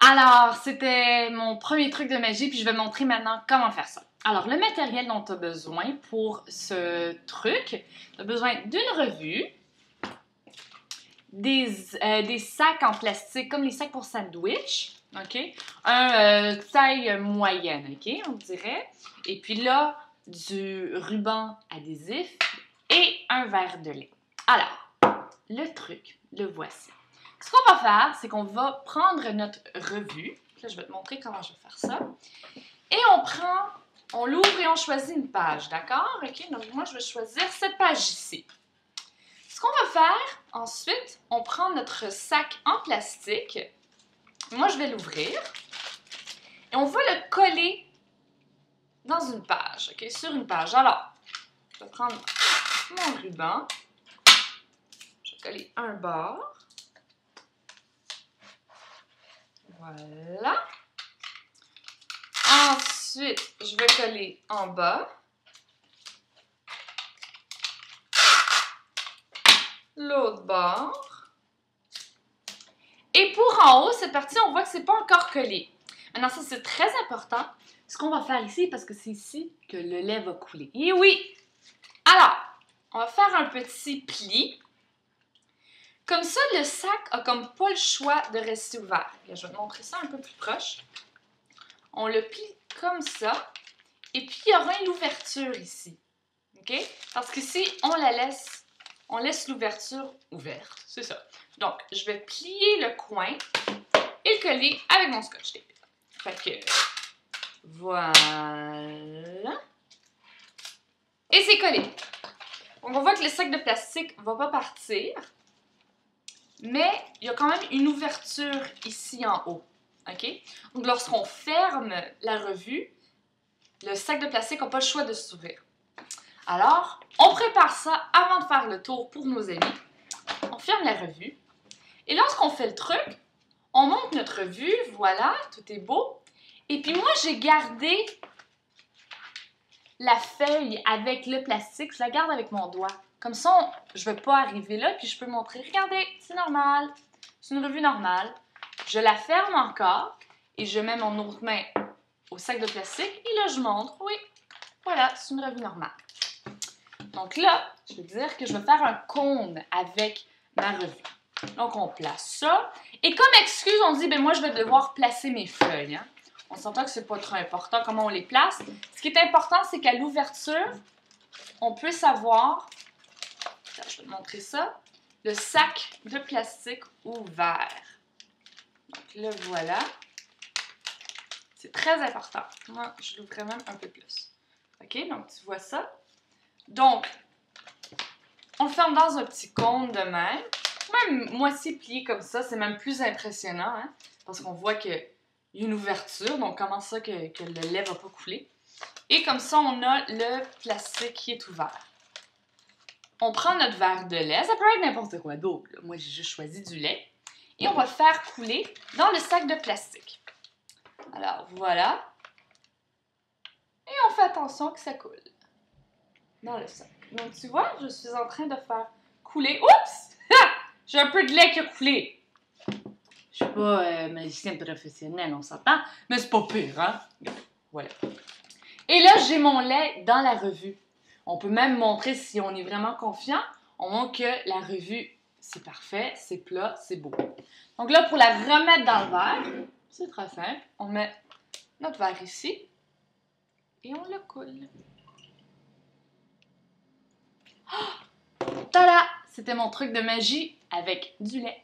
Alors, c'était mon premier truc de magie, puis je vais montrer maintenant comment faire ça. Alors, le matériel dont tu as besoin pour ce truc, tu as besoin d'une revue, des sacs en plastique, comme les sacs pour sandwich, OK? Un taille moyenne, OK, on dirait. Et puis là, du ruban adhésif et un verre de lait. Alors, le truc, le voici. Ce qu'on va faire, c'est qu'on va prendre notre revue. Là, je vais te montrer comment je vais faire ça. Et on l'ouvre et on choisit une page, d'accord? OK, donc moi, je vais choisir cette page ici. Ce qu'on va faire, ensuite, on prend notre sac en plastique. Moi, je vais l'ouvrir. Et on va le coller dans une page, OK? Sur une page. Alors, je vais prendre mon ruban. Je vais coller un bord. Voilà. Ensuite, je vais coller en bas. L'autre bord. Et pour en haut, cette partie, on voit que c'est pas encore collé. Maintenant, ça, c'est très important. Ce qu'on va faire ici, parce que c'est ici que le lait va couler. Et oui! Alors, on va faire un petit pli. Comme ça, le sac a comme pas le choix de rester ouvert. Là, je vais te montrer ça un peu plus proche. On le plie comme ça. Et puis, il y aura une ouverture ici. OK? Parce qu'ici, on laisse l'ouverture ouverte. C'est ça. Donc, je vais plier le coin et le coller avec mon scotch tape. Fait que, voilà. Et c'est collé. Donc, on voit que le sac de plastique ne va pas partir. Mais il y a quand même une ouverture ici en haut. OK? Donc, lorsqu'on ferme la revue, le sac de plastique n'a pas le choix de s'ouvrir. Alors, on prépare ça avant de faire le tour pour nos amis. On ferme la revue. Et lorsqu'on fait le truc, on monte notre revue. Voilà, tout est beau. Et puis moi, j'ai gardé la feuille avec le plastique. Je la garde avec mon doigt. Comme ça, je ne vais pas arriver là, puis je peux montrer. Regardez, c'est normal. C'est une revue normale. Je la ferme encore et je mets mon autre main au sac de plastique. Et là, je montre. Oui, voilà, c'est une revue normale. Donc là, je veux dire que je vais faire un cône avec ma revue. Donc, on place ça. Et comme excuse, on dit, ben moi, je vais devoir placer mes feuilles. Hein? On s'entend que c'est pas trop important comment on les place. Ce qui est important, c'est qu'à l'ouverture, on peut savoir, je vais te montrer ça, le sac de plastique ouvert. Donc, le voilà. C'est très important. Moi, je l'ouvrais même un peu plus. OK? Donc, tu vois ça. Donc, on le ferme dans un petit cône de même. Même moitié plié comme ça, c'est même plus impressionnant, hein? Parce qu'on voit qu'il y a une ouverture, donc comment ça que le lait va pas couler. Et comme ça, on a le plastique qui est ouvert. On prend notre verre de lait, ça peut être n'importe quoi d'autre. Moi, j'ai juste choisi du lait. Et on va le faire couler dans le sac de plastique. Alors, voilà. Et on fait attention que ça coule dans le sac. Donc, tu vois, je suis en train de faire couler. Oups! Ha! J'ai un peu de lait qui a coulé. Je suis pas magicienne professionnelle, on s'entend, mais c'est pas pire, hein? Voilà. Et là, j'ai mon lait dans la revue. On peut même montrer si on est vraiment confiant. On montre que la revue, c'est parfait, c'est plat, c'est beau. Donc là, pour la remettre dans le verre, c'est très simple. On met notre verre ici et on le coule. Oh! Tada! C'était mon truc de magie avec du lait.